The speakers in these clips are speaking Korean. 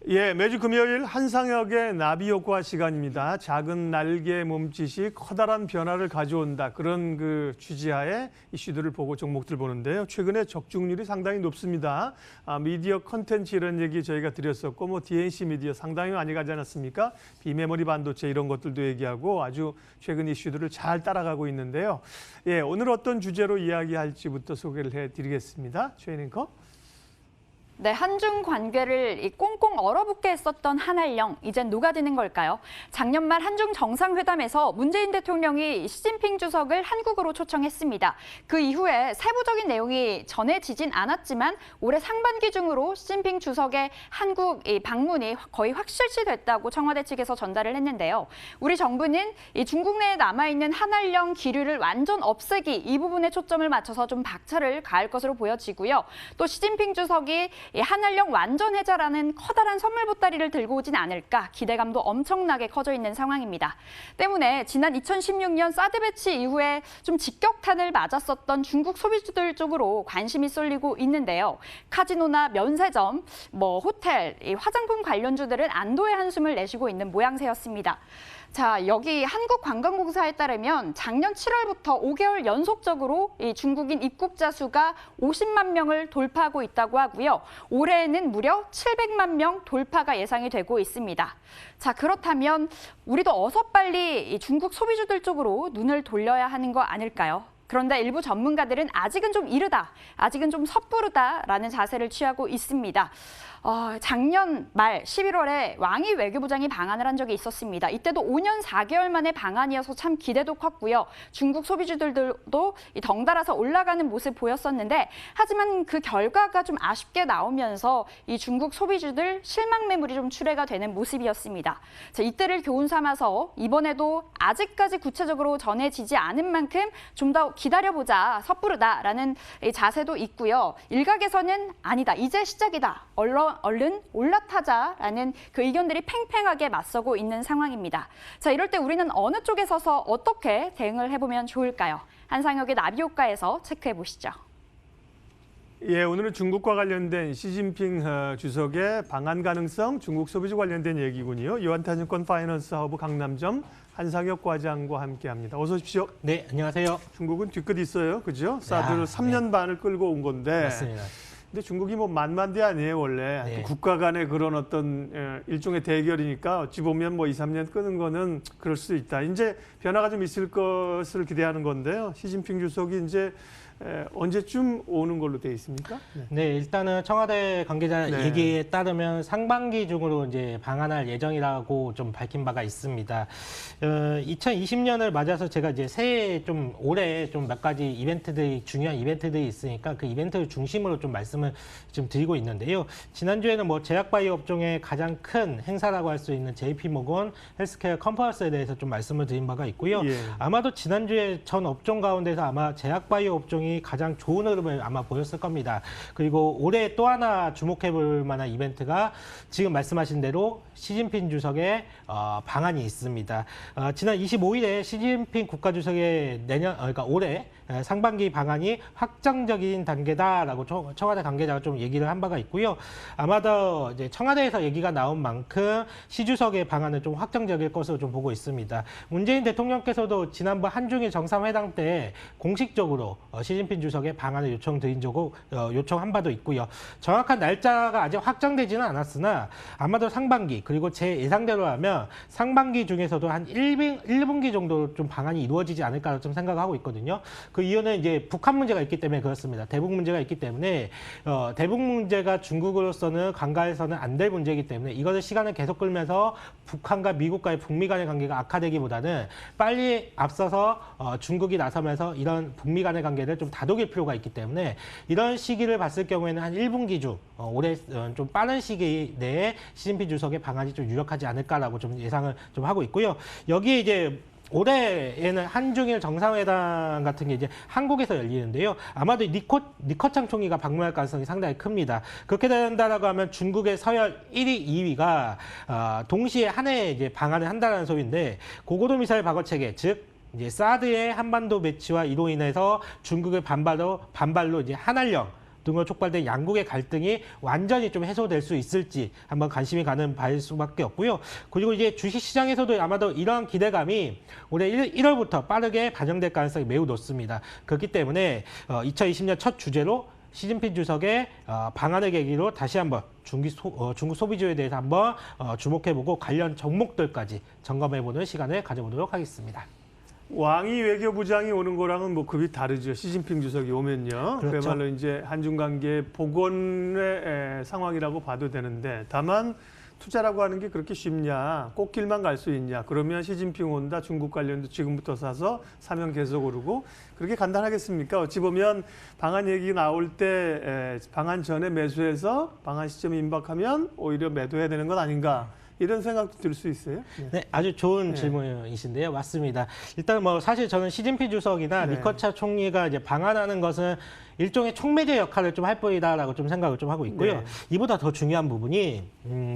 예, 매주 금요일 한상혁의 나비 효과 시간입니다. 작은 날개 몸짓이 커다란 변화를 가져온다. 그런 그 취지하에 이슈들을 보고 종목들 보는데요. 최근에 적중률이 상당히 높습니다. 미디어 컨텐츠 이런 얘기 저희가 드렸었고, 뭐 DNC 미디어 상당히 많이 가지 않았습니까? 비메모리 반도체 이런 것들도 얘기하고 아주 최근 이슈들을 잘 따라가고 있는데요. 예, 오늘 어떤 주제로 이야기할지부터 소개를 해드리겠습니다. 최 앵커. 네, 한중 관계를 꽁꽁 얼어붙게 했었던 한알령, 이젠 녹아드는 걸까요? 작년 말 한중 정상회담에서 문재인 대통령이 시진핑 주석을 한국으로 초청했습니다. 그 이후에 세부적인 내용이 전해지진 않았지만 올해 상반기 중으로 시진핑 주석의 한국 방문이 거의 확실시됐다고 청와대 측에서 전달을 했는데요. 우리 정부는 이 중국 내에 남아있는 한알령 기류를 완전 없애기, 이 부분에 초점을 맞춰서 좀 박차를 가할 것으로 보여지고요. 또 시진핑 주석이 한알령 완전 해제라는 커다란 선물 보따리를 들고 오진 않을까 기대감도 엄청나게 커져 있는 상황입니다. 때문에 지난 2016년 사드 배치 이후에 좀 직격탄을 맞았었던 중국 소비주들 쪽으로 관심이 쏠리고 있는데요. 카지노나 면세점, 호텔, 화장품 관련주들은 안도의 한숨을 내쉬고 있는 모양새였습니다. 자, 여기 한국관광공사에 따르면 작년 7월부터 5개월 연속적으로 이 중국인 입국자 수가 50만 명을 돌파하고 있다고 하고요. 올해에는 무려 700만 명 돌파가 예상이 되고 있습니다. 자, 그렇다면 우리도 어서 빨리 이 중국 소비주들 쪽으로 눈을 돌려야 하는 거 아닐까요? 그런데 일부 전문가들은 아직은 좀 이르다, 아직은 좀 섣부르다라는 자세를 취하고 있습니다. 작년 말 11월에 왕이 외교부장이 방한을 한 적이 있었습니다. 이때도 5년 4개월 만에 방한이어서 참 기대도 컸고요. 중국 소비주들도 덩달아서 올라가는 모습 보였었는데 하지만 그 결과가 좀 아쉽게 나오면서 이 중국 소비주들 실망 매물이 좀 출회가 되는 모습이었습니다. 자, 이때를 교훈 삼아서 이번에도 아직까지 구체적으로 전해지지 않은 만큼 좀 더 기다려보자, 섣부르다라는 자세도 있고요. 일각에서는 아니다, 이제 시작이다, 얼른 올라타자라는 그 의견들이 팽팽하게 맞서고 있는 상황입니다. 자, 이럴 때 우리는 어느 쪽에 서서 어떻게 대응을 해보면 좋을까요? 한상혁의 나비 효과에서 체크해 보시죠. 예, 오늘은 중국과 관련된 시진핑 주석의 방한 가능성, 중국 소비주 관련된 얘기군요. 유한타증권 파이낸스 허브 강남점 한상혁 과장과 함께합니다. 어서 오십시오. 네, 안녕하세요. 중국은 뒤끝 있어요, 그죠? 사드를 3년 반을 끌고 온 건데. 맞습니다. 근데 중국이 뭐 만만대 아니에요, 원래. 네. 국가 간의 그런 어떤 일종의 대결이니까 어찌 보면 뭐 2, 3년 끄는 거는 그럴 수 있다. 이제 변화가 좀 있을 것을 기대하는 건데요. 시진핑 주석이 이제 언제쯤 오는 걸로 돼 있습니까? 네, 일단은 청와대 관계자 네. 얘기에 따르면 상반기 중으로 이제 방한할 예정이라고 좀 밝힌 바가 있습니다. 2020년을 맞아서 제가 이제 새해 좀 올해 좀 몇 가지 이벤트들이 중요한 이벤트들이 있으니까 그 이벤트를 중심으로 좀 말씀을 좀 드리고 있는데요. 지난주에는 뭐 제약바이오 업종의 가장 큰 행사라고 할 수 있는 JP모건 헬스케어 컨퍼런스에 대해서 좀 말씀을 드린 바가 있고요. 예. 아마도 지난주에 전 업종 가운데서 아마 제약바이오 업종이 가장 좋은 흐름을 아마 보였을 겁니다. 그리고 올해 또 하나 주목해 볼 만한 이벤트가 지금 말씀하신 대로 시진핑 주석의 방한이 있습니다. 지난 25일에 시진핑 국가주석의 그러니까 올해 상반기 방한이 확정적인 단계다라고 청와대 관계자가 좀 얘기를 한 바가 있고요. 아마도 이제 청와대에서 얘기가 나온 만큼 시 주석의 방한은 좀 확정적일 것으로 좀 보고 있습니다. 문재인 대통령께서도 지난번 한중일 정상회담 때 공식적으로 시진핑 주석의 방한을 요청한 바도 있고요. 정확한 날짜가 아직 확정되지는 않았으나 아마도 상반기, 그리고 제 예상대로 하면 상반기 중에서도 한 1분기 정도 좀 방한이 이루어지지 않을까 좀 생각하고 있거든요. 그 이유는 이제 북한 문제가 있기 때문에 그렇습니다. 대북 문제가 있기 때문에 대북 문제가 중국으로서는 간과해서는 안 될 문제이기 때문에 이것을 시간을 계속 끌면서 북한과 미국과의 북미 간의 관계가 악화되기보다는 빨리 앞서서 중국이 나서면서 이런 북미 간의 관계를 좀 다독일 필요가 있기 때문에 이런 시기를 봤을 경우에는 한 1분기 중 올해 좀 빠른 시기 내에 시진핑 주석의 방안이 좀 유력하지 않을까라고 좀 예상을 좀 하고 있고요. 여기에 이제 올해에는 한중일 정상회담 같은 게 이제 한국에서 열리는데요. 아마도 리커창 총리가 방문할 가능성이 상당히 큽니다. 그렇게 된다라고 하면 중국의 서열 1위, 2위가 동시에 한 해에 이제 방한을 한다는 소리인데 고고도 미사일 방어 체계, 즉 이제 사드의 한반도 배치와 이로 인해서 중국의 반발로 이제 한알령 등으로 촉발된 양국의 갈등이 완전히 좀 해소될 수 있을지 한번 관심이 가는 바일 수밖에 없고요. 그리고 이제 주식시장에서도 아마도 이러한 기대감이 올해 1월부터 빠르게 반영될 가능성이 매우 높습니다. 그렇기 때문에 2020년 첫 주제로 시진핑 주석의 방한을 계기로 다시 한번 중국 소비주에 대해서 한번 주목해보고 관련 종목들까지 점검해보는 시간을 가져보도록 하겠습니다. 왕이 외교부장이 오는 거랑은 뭐 급이 다르죠. 시진핑 주석이 오면요. 그렇죠. 그야말로 이제 한중 관계 복원의 상황이라고 봐도 되는데, 다만 투자라고 하는 게 그렇게 쉽냐, 꽃길만 갈 수 있냐, 그러면 시진핑 온다, 중국 관련도 지금부터 사서 사면 계속 오르고, 그렇게 간단하겠습니까? 어찌 보면 방한 얘기 나올 때 방한 전에 매수해서 방한 시점이 임박하면 오히려 매도해야 되는 건 아닌가, 이런 생각도 들 수 있어요. 네, 아주 좋은 네. 질문이신데요. 맞습니다. 일단 뭐 사실 저는 시진핑 주석이나 네. 리커차 총리가 이제 방한하는 것은 일종의 촉매제 역할을 좀 할 뿐이다라고 좀 생각을 좀 하고 있고요. 네. 이보다 더 중요한 부분이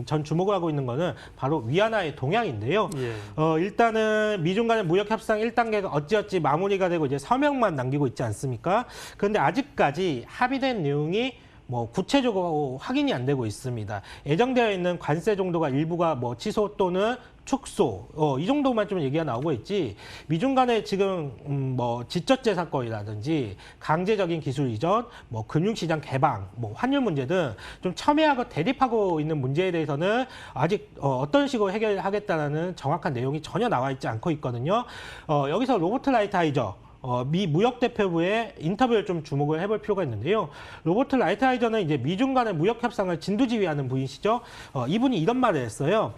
전 주목을 하고 있는 거는 바로 위안화의 동향인데요. 예. 일단은 미중 간의 무역 협상 1단계가 어찌어찌 마무리가 되고 이제 서명만 남기고 있지 않습니까? 그런데 아직까지 합의된 내용이 뭐 구체적으로 확인이 안 되고 있습니다. 예정되어 있는 관세 정도가 일부가 뭐 취소 또는 축소, 이 정도만 좀 얘기가 나오고 있지, 미중 간에 지금 뭐 지적재 사건이라든지 강제적인 기술 이전, 뭐 금융시장 개방, 뭐 환율 문제 등 좀 첨예하고 대립하고 있는 문제에 대해서는 아직 어떤 식으로 해결하겠다는 정확한 내용이 전혀 나와 있지 않고 있거든요. 여기서 로버트 라이트하이저 미 무역대표부의 인터뷰를 좀 주목을 해볼 필요가 있는데요. 로버트 라이트하이저는 이제 미중 간의 무역 협상을 진두지휘하는 분이시죠. 이분이 이런 말을 했어요.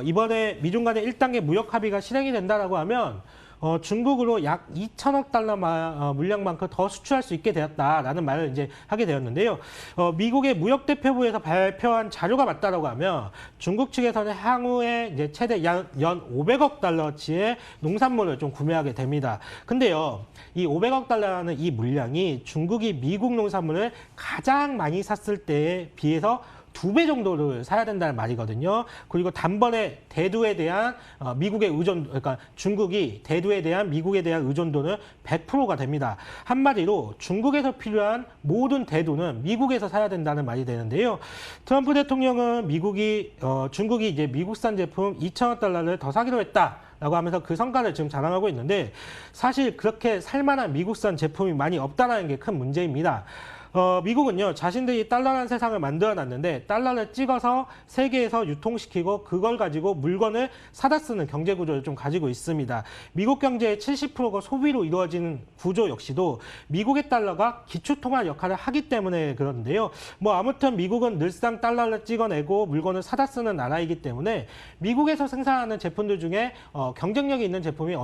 이번에 미중 간의 1단계 무역 합의가 실행이 된다라고 하면 중국으로 약 2천억 달러 물량만큼 더 수출할 수 있게 되었다라는 말을 이제 하게 되었는데요. 미국의 무역대표부에서 발표한 자료가 맞다라고 하면 중국 측에서는 향후에 이제 최대 연 500억 달러치의 농산물을 좀 구매하게 됩니다. 근데요, 이 500억 달러라는 이 물량이 중국이 미국 농산물을 가장 많이 샀을 때에 비해서 2배 정도를 사야 된다는 말이거든요. 그리고 단번에 대두에 대한 미국의 그러니까 중국이 대두에 대한 미국에 대한 의존도는 100%가 됩니다. 한마디로 중국에서 필요한 모든 대두는 미국에서 사야 된다는 말이 되는데요. 트럼프 대통령은 중국이 이제 미국산 제품 2천억 달러를 더 사기로 했다 라고 하면서 그 성과를 지금 자랑하고 있는데, 사실 그렇게 살만한 미국산 제품이 많이 없다는 게 큰 문제입니다. 미국은요, 자신들이 달러라는 세상을 만들어놨는데 달러를 찍어서 세계에서 유통시키고 그걸 가지고 물건을 사다 쓰는 경제 구조를 좀 가지고 있습니다. 미국 경제의 70%가 소비로 이루어지는 구조 역시도 미국의 달러가 기축통화 역할을 하기 때문에 그런데요. 뭐 아무튼 미국은 늘상 달러를 찍어내고 물건을 사다 쓰는 나라이기 때문에 미국에서 생산하는 제품들 중에 경쟁력이 있는 제품이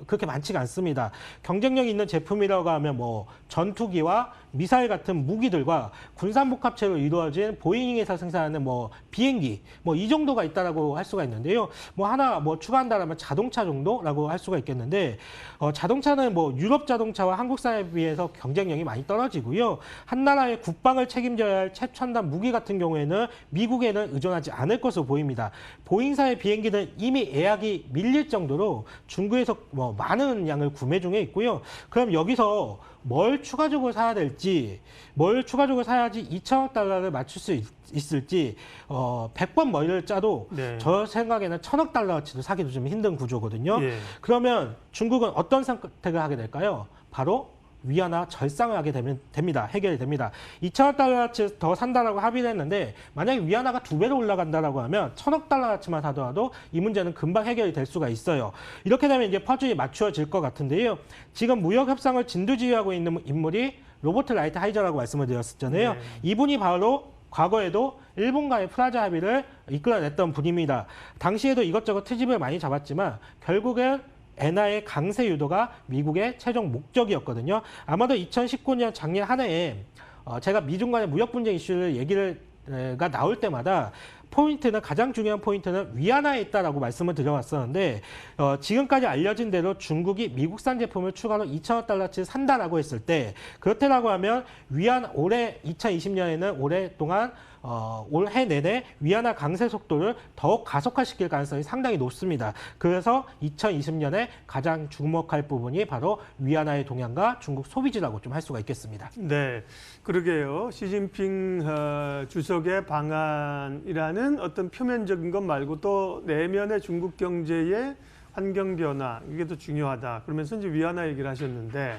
그렇게 많지가 않습니다. 경쟁력이 있는 제품이라고 하면 뭐 전투기와 미사일 같은 무기들과 군산복합체로 이루어진 보잉에서 생산하는 뭐 비행기, 뭐 이 정도가 있다라고 할 수가 있는데요. 뭐 하나 뭐 추가한다라면 자동차 정도라고 할 수가 있겠는데, 자동차는 뭐 유럽 자동차와 한국산에 비해서 경쟁력이 많이 떨어지고요. 한 나라의 국방을 책임져야 할 최첨단 무기 같은 경우에는 미국에는 의존하지 않을 것으로 보입니다. 보잉사의 비행기는 이미 예약이 밀릴 정도로 중국에서 뭐 많은 양을 구매 중에 있고요. 그럼 여기서 뭘 추가적으로 사야 될지, 뭘 추가적으로 사야지 2천억 달러를 맞출 수 있을지 100번 머리를 짜도 네. 저 생각에는 1,000억 달러치도 사기도 좀 힘든 구조거든요. 예. 그러면 중국은 어떤 선택을 하게 될까요? 바로 위안화 절상을 하게 됩니다. 해결이 됩니다. 2천억 달러치 더 산다라고 합의를 했는데, 만약에 위안화가 2배로 올라간다라고 하면 1,000억 달러치만 사더라도 이 문제는 금방 해결이 될 수가 있어요. 이렇게 되면 이제 퍼즐이 맞추어질 것 같은데요. 지금 무역 협상을 진두지휘하고 있는 인물이 로버트 라이트하이저라고 말씀을 드렸었잖아요. 네. 이분이 바로 과거에도 일본과의 프라자 합의를 이끌어냈던 분입니다. 당시에도 이것저것 트집을 많이 잡았지만 결국엔 엔화의 강세 유도가 미국의 최종 목적이었거든요. 아마도 2019년 작년 한 해에 제가 미중 간의 무역 분쟁 이슈를 가 나올 때마다 가장 중요한 포인트는 위안화에 있다라고 말씀을 드려왔었는데, 지금까지 알려진 대로 중국이 미국산 제품을 추가로 2천억 달러치 산다라고 했을 때, 그렇다라고 하면 올해 2020년에는 올해 동안 올해 내내 위안화 강세 속도를 더욱 가속화시킬 가능성이 상당히 높습니다. 그래서 2020년에 가장 주목할 부분이 바로 위안화의 동향과 중국 소비지라고 좀 할 수가 있겠습니다. 네, 그러게요. 시진핑 주석의 방안이라는 어떤 표면적인 것 말고 또 내면의 중국 경제의 환경 변화, 이게 더 중요하다. 그러면서 이제 위안화 얘기를 하셨는데,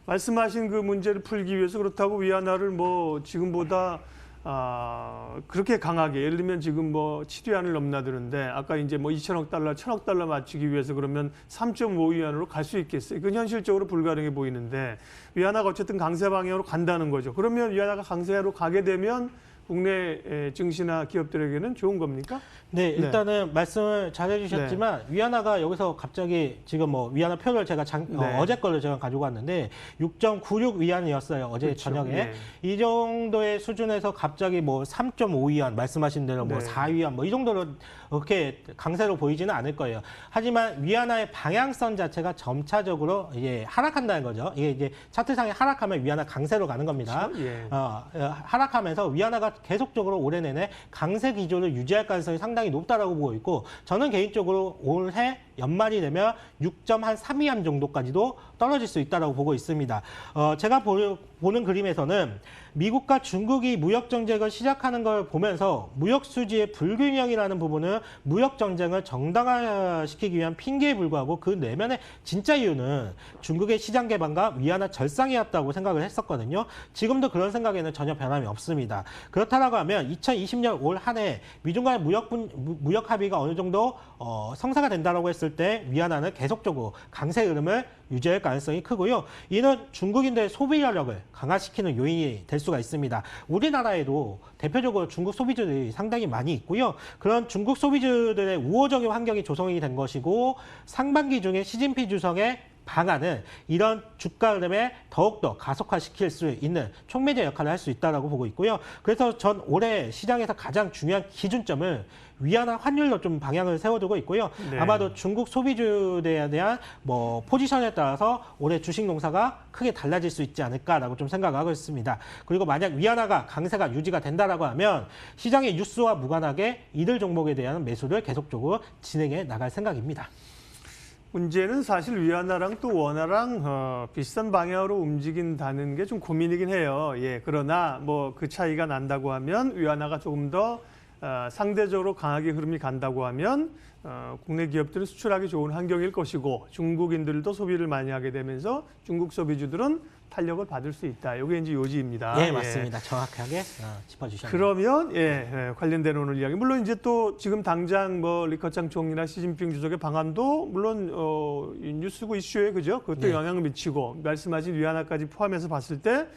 말씀하신 그 문제를 풀기 위해서 그렇다고 위안화를 뭐 지금보다 그렇게 강하게, 예를 들면 지금 뭐 7위안을 넘나드는데 아까 이제 뭐 2천억 달러, 1천억 달러 맞추기 위해서 그러면 3.5위안으로 갈 수 있겠어요? 그건 현실적으로 불가능해 보이는데 위안화가 어쨌든 강세 방향으로 간다는 거죠. 그러면 위안화가 강세로 가게 되면 국내 증시나 기업들에게는 좋은 겁니까? 네, 일단은 말씀을 잘 해주셨지만 위안화가 여기서 갑자기 지금 뭐 위안화 표를 제가 어제 거를 제가 가지고 왔는데 6.96 위안이었어요. 어제 그렇죠. 저녁에. 네. 이 정도의 수준에서 갑자기 뭐 3.5 위안 말씀하신 대로 뭐 네. 4 위안 뭐 이 정도로 그렇게 강세로 보이지는 않을 거예요. 하지만 위안화의 방향성 자체가 점차적으로 이제 하락한다는 거죠. 이게 이제 차트상에 하락하면 위안화 강세로 가는 겁니다. 그렇죠? 예. 하락하면서 위안화가 계속적으로 올해 내내 강세 기조를 유지할 가능성이 상당히 높다라고 보고 있고, 저는 개인적으로 올해 연말이 되면 6.3위안 정도까지도 떨어질 수 있다고 보고 있습니다. 제가 보는 그림에서는 미국과 중국이 무역 정쟁을 시작하는 걸 보면서 무역 수지의 불균형이라는 부분은 무역 정쟁을 정당화시키기 위한 핑계에 불과하고, 그 내면의 진짜 이유는 중국의 시장 개방과 위안화 절상이었다고 생각을 했었거든요. 지금도 그런 생각에는 전혀 변함이 없습니다. 그렇다라고 하면 2020년 올 한 해 미중 간의 무역 합의가 어느 정도 성사가 된다라고 했을 때 위안화는 계속적으로 강세 흐름을 유지할 가능성이 크고요. 이는 중국인들의 소비력을 강화시키는 요인이 될 수가 있습니다. 우리나라에도 대표적으로 중국 소비주들이 상당히 많이 있고요. 그런 중국 소비주들의 우호적인 환경이 조성이 된 것이고, 상반기 중에 시진핑 주석의 방안은 이런 주가 흐름에 더욱더 가속화시킬 수 있는 촉매제 역할을 할 수 있다고 보고 있고요. 그래서 전 올해 시장에서 가장 중요한 기준점을 위안화 환율로 좀 방향을 세워두고 있고요. 네. 아마도 중국 소비주에 대한 뭐 포지션에 따라서 올해 주식 농사가 크게 달라질 수 있지 않을까라고 좀 생각하고 있습니다. 그리고 만약 위안화가 강세가 유지가 된다라고 하면 시장의 뉴스와 무관하게 이들 종목에 대한 매수를 계속적으로 진행해 나갈 생각입니다. 문제는 사실 위안화랑 또 원화랑 비슷한 방향으로 움직인다는 게 좀 고민이긴 해요. 예, 그러나 뭐 그 차이가 난다고 하면 위안화가 조금 더 상대적으로 강하게 흐름이 간다고 하면 국내 기업들은 수출하기 좋은 환경일 것이고, 중국인들도 소비를 많이 하게 되면서 중국 소비주들은 탄력을 받을 수 있다. 이게 이제 요지입니다. 네, 맞습니다. 정확하게 짚어주셨네요. 그러면 관련된 오늘 이야기. 물론 이제 또 지금 당장 뭐 리커창 총리나 시진핑 주석의 방안도 물론 뉴스고 이슈에 그죠? 그것도 영향을 미치고, 말씀하신 위안화까지 포함해서 봤을 때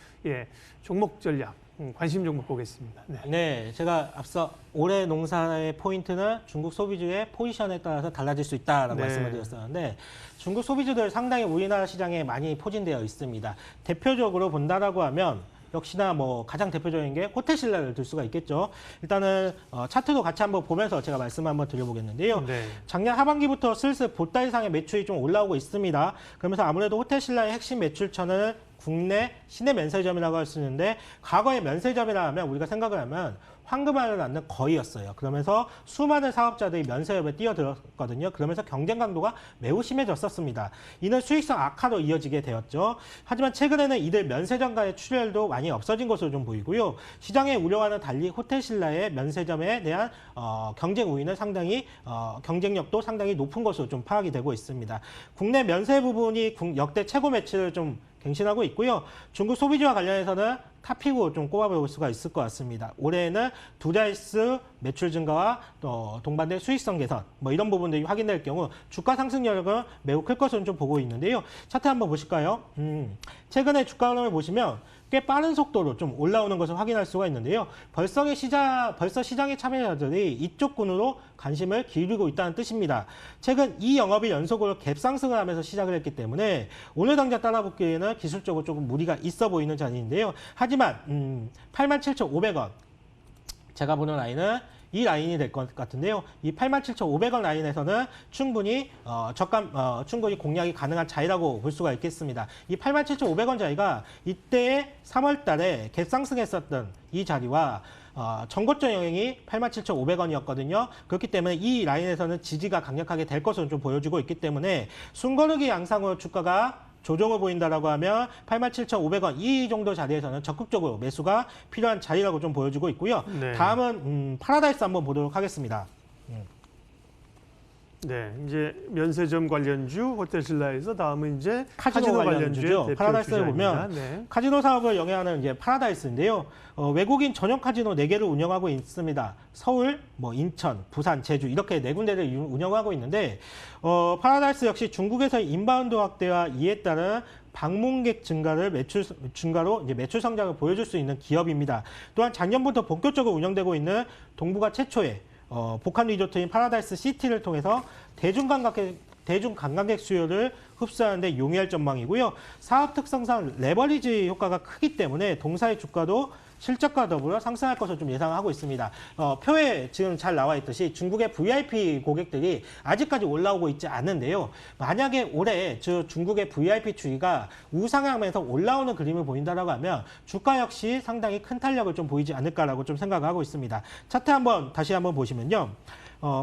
종목 전략. 관심 종목 보겠습니다. 네, 제가 앞서 올해 농사의 포인트는 중국 소비주의 포지션에 따라서 달라질 수 있다라고 말씀을 드렸었는데, 중국 소비주들 상당히 우리나라 시장에 많이 포진되어 있습니다. 대표적으로 본다라고 하면 역시나 뭐 가장 대표적인 게 호텔신라를 들 수가 있겠죠. 일단은 차트도 같이 한번 보면서 제가 말씀 한번 드려보겠는데요. 작년 하반기부터 슬슬 보따 이상의 매출이 좀 올라오고 있습니다. 그러면서 아무래도 호텔신라의 핵심 매출처는 국내 시내 면세점이라고 할 수 있는데, 과거의 면세점이라 하면 우리가 생각을 하면 황금알을 낳는 거위였어요. 그러면서 수많은 사업자들이 면세점에 뛰어들었거든요. 그러면서 경쟁 강도가 매우 심해졌었습니다. 이는 수익성 악화로 이어지게 되었죠. 하지만 최근에는 이들 면세점 간의 출혈도 많이 없어진 것으로 좀 보이고요. 시장의 우려와는 달리 호텔신라의 면세점에 대한 경쟁 우위는 상당히 경쟁력도 상당히 높은 것으로 좀 파악이 되고 있습니다. 국내 면세 부분이 역대 최고 매출을 좀 갱신하고 있고요. 중국 소비주와 관련해서는 탑픽으로 좀 꼽아볼 수가 있을 것 같습니다. 올해에는 두 자릿수 매출 증가와 동반된 수익성 개선, 뭐 이런 부분들이 확인될 경우 주가 상승력은 매우 클 것으로 좀 보고 있는데요. 차트 한번 보실까요? 최근에 주가 흐름을 보시면 꽤 빠른 속도로 좀 올라오는 것을 확인할 수가 있는데요. 벌써 시장의 참여자들이 이쪽 군으로 관심을 기울이고 있다는 뜻입니다. 최근 2영업일 연속으로 갭 상승을 하면서 시작을 했기 때문에 오늘 당장 따라붙기에는 기술적으로 조금 무리가 있어 보이는 자리인데요. 하지만 87,500원 제가 보는 라인은 이 라인이 될 것 같은데요. 이 87,500원 라인에서는 충분히 충분히 공략이 가능한 자리라고 볼 수가 있겠습니다. 이 87,500원 자리가 이때 3월 달에 갭 상승했었던 이 자리와 전고점 영향이 87,500원이었거든요. 그렇기 때문에 이 라인에서는 지지가 강력하게 될 것으로 좀 보여지고 있기 때문에 숨고르기 양상으로 주가가 조정을 보인다라고 하면 87,500원 이 정도 자리에서는 적극적으로 매수가 필요한 자리라고 좀 보여지고 있고요. 네. 다음은 파라다이스 한번 보도록 하겠습니다. 네, 이제 면세점 관련주 호텔신라에서 다음은 이제 카지노 관련주죠. 파라다이스를 보면 네. 카지노 사업을 영위하는 이제 파라다이스인데요. 외국인 전용 카지노 4개를 운영하고 있습니다. 서울, 인천, 부산, 제주 이렇게 4군데를 운영하고 있는데 파라다이스 역시 중국에서의 인바운드 확대와 이에 따른 방문객 증가로 이제 매출 성장을 보여줄 수 있는 기업입니다. 또한 작년부터 본격적으로 운영되고 있는 동북아 최초의 복합 리조트인 파라다이스 시티를 통해서 대중관광객 수요를 흡수하는 데 용이할 전망이고요. 사업 특성상 레버리지 효과가 크기 때문에 동사의 주가도 실적과 더불어 상승할 것으로 좀 예상하고 있습니다. 표에 지금 잘 나와 있듯이 중국의 VIP 고객들이 아직까지 올라오고 있지 않은데요. 만약에 올해 중국의 VIP 추이가 우상향하면서 올라오는 그림을 보인다라고 하면 주가 역시 상당히 큰 탄력을 좀 보이지 않을까라고 좀 생각하고 있습니다. 차트 다시 한번 보시면요.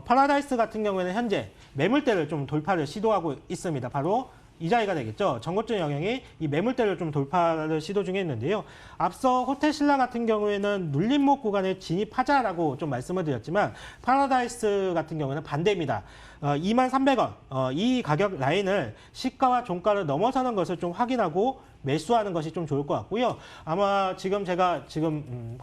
파라다이스 같은 경우에는 현재 매물대를 좀 돌파를 시도하고 있습니다. 바로 이 자리가 되겠죠. 전고점 영향이 이 매물대를 좀 돌파를 시도 중에 있는데요. 앞서 호텔신라 같은 경우에는 눌림목 구간에 진입하자라고 좀 말씀을 드렸지만 파라다이스 같은 경우는 반대입니다. 23,300원 이 가격 라인을 시가와 종가를 넘어서는 것을 좀 확인하고 매수하는 것이 좀 좋을 것 같고요. 아마 제가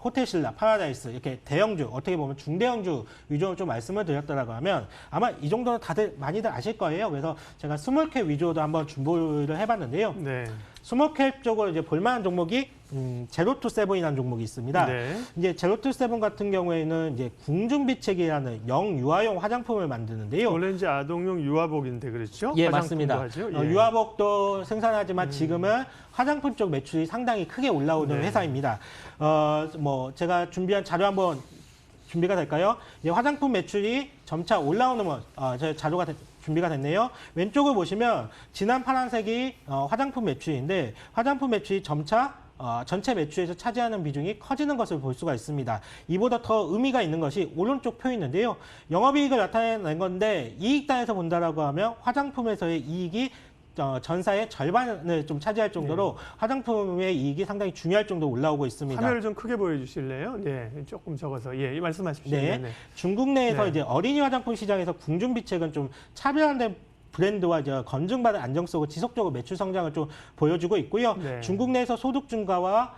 호텔신라, 파라다이스 이렇게 대형주, 어떻게 보면 중대형주 위주로 좀 말씀을 드렸다라고 하면 아마 이 정도는 많이들 아실 거예요. 그래서 제가 스몰캡 위주로도 한번 준비를 해봤는데요. 네. 스몰캡 쪽으로 이제 볼만한 종목이 제로투세븐이라는 종목이 있습니다. 네. 이제 제로투세븐 같은 경우에는 이제 궁중비책이라는 영유아용 화장품을 만드는데요. 원래 이제 아동용 유아복인데 그렇죠? 예, 화장품도 맞습니다. 하죠? 예. 유아복도 생산하지만 지금은 화장품 쪽 매출이 상당히 크게 올라오는 네. 회사입니다. 제가 준비한 자료 한번 준비가 될까요? 이제 화장품 매출이 점차 올라오는 제 자료가 준비가 됐네요. 왼쪽을 보시면 진한 파란색이 화장품 매출인데 화장품 매출이 점차 전체 매출에서 차지하는 비중이 커지는 것을 볼 수가 있습니다. 이보다 더 의미가 있는 것이 오른쪽 표있는데요. 영업이익을 나타낸 건데 이익단에서 본다라고 하면 화장품에서의 이익이 전사의 절반을 좀 차지할 정도로 화장품의 이익이 상당히 중요할 정도로 올라오고 있습니다. 화면을 좀 크게 보여주실래요? 네, 조금 적어서 말씀하십시오. 네, 네. 중국 내에서 네. 이제 어린이 화장품 시장에서 궁중비책은 좀 차별화된 브랜드와 이제 검증받은 안정성을 지속적으로 매출 성장을 좀 보여주고 있고요. 네. 중국 내에서 소득 증가와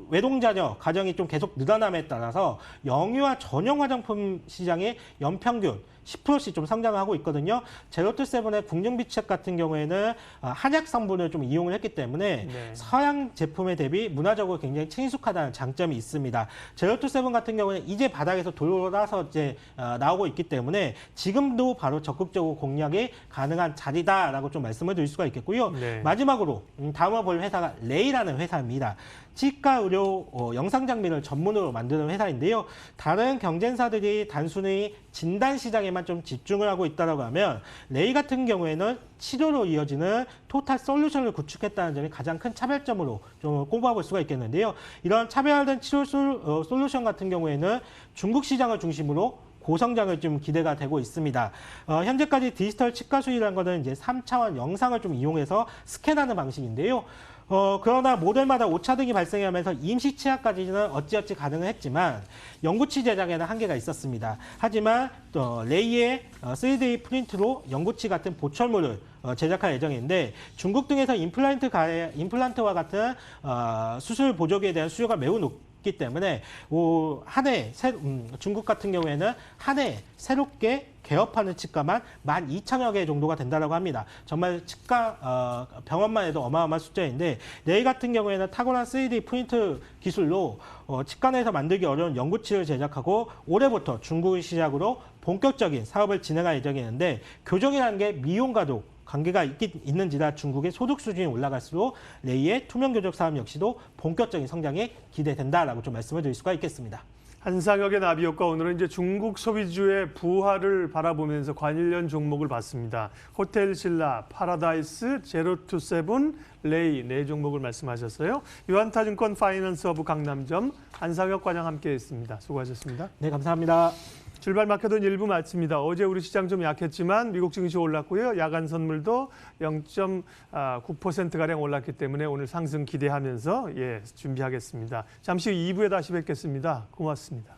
외동자녀 가정이 좀 계속 늘어남에 따라서 영유아 전용 화장품 시장의 연평균 10%씩 좀 성장을 하고 있거든요. 제로투세븐의 궁중비책 같은 경우에는 한약 성분을 좀 이용을 했기 때문에 네. 서양 제품에 대비 문화적으로 굉장히 친숙하다는 장점이 있습니다. 제로투세븐 같은 경우는 이제 바닥에서 돌아서 이제 나오고 있기 때문에 지금도 바로 적극적으로 공략이 가능한 자리다라고 좀 말씀을 드릴 수가 있겠고요. 네. 마지막으로 다음에 볼 회사가 레이라는 회사입니다. 치과 의료 영상 장비를 전문으로 만드는 회사인데요. 다른 경쟁사들이 단순히 진단 시장에만 좀 집중을 하고 있다고 하면 레이 같은 경우에는 치료로 이어지는 토탈 솔루션을 구축했다는 점이 가장 큰 차별점으로 좀 꼽아볼 수가 있겠는데요. 이런 차별화된 치료 솔루션 같은 경우에는 중국 시장을 중심으로 고성장을 좀 기대가 되고 있습니다. 현재까지 디지털 치과 수위라는 것은 이제 3차원 영상을 좀 이용해서 스캔하는 방식인데요. 그러나 모델마다 오차 등이 발생하면서 임시 치아까지는 어찌어찌 가능을 했지만 영구치 제작에는 한계가 있었습니다. 하지만 레이의 3D 프린트로 영구치 같은 보철물을 제작할 예정인데 중국 등에서 임플란트와 같은 수술 보조기에 대한 수요가 매우 높기 때문에 중국 같은 경우에는 한 해 새롭게 개업하는 치과만 12,000여 개 정도가 된다고 합니다. 정말 치과 병원만 해도 어마어마한 숫자인데 레이 같은 경우에는 탁월한 3D 프린트 기술로 치과 내에서 만들기 어려운 영구치를 제작하고 올해부터 중국을 시작으로 본격적인 사업을 진행할 예정이었는데 교정이라는 게 미용과도 관계가 있는지라 중국의 소득 수준이 올라갈수록 레이의 투명 교정 사업 역시도 본격적인 성장이 기대된다라고 좀 말씀을 드릴 수가 있겠습니다. 한상혁의 나비효과 오늘은 이제 중국 소비주의 부활을 바라보면서 관련 종목을 봤습니다. 호텔신라, 파라다이스, 제로투세븐, 레이 네 종목을 말씀하셨어요. 유한타증권 파이낸스허브 강남점 한상혁 과장 함께했습니다. 수고하셨습니다. 네, 감사합니다. 출발 마켓은 1부 마칩니다. 어제 우리 시장 좀 약했지만 미국 증시 올랐고요. 야간 선물도 0.9%가량 올랐기 때문에 오늘 상승 기대하면서 준비하겠습니다. 잠시 후 2부에 다시 뵙겠습니다. 고맙습니다.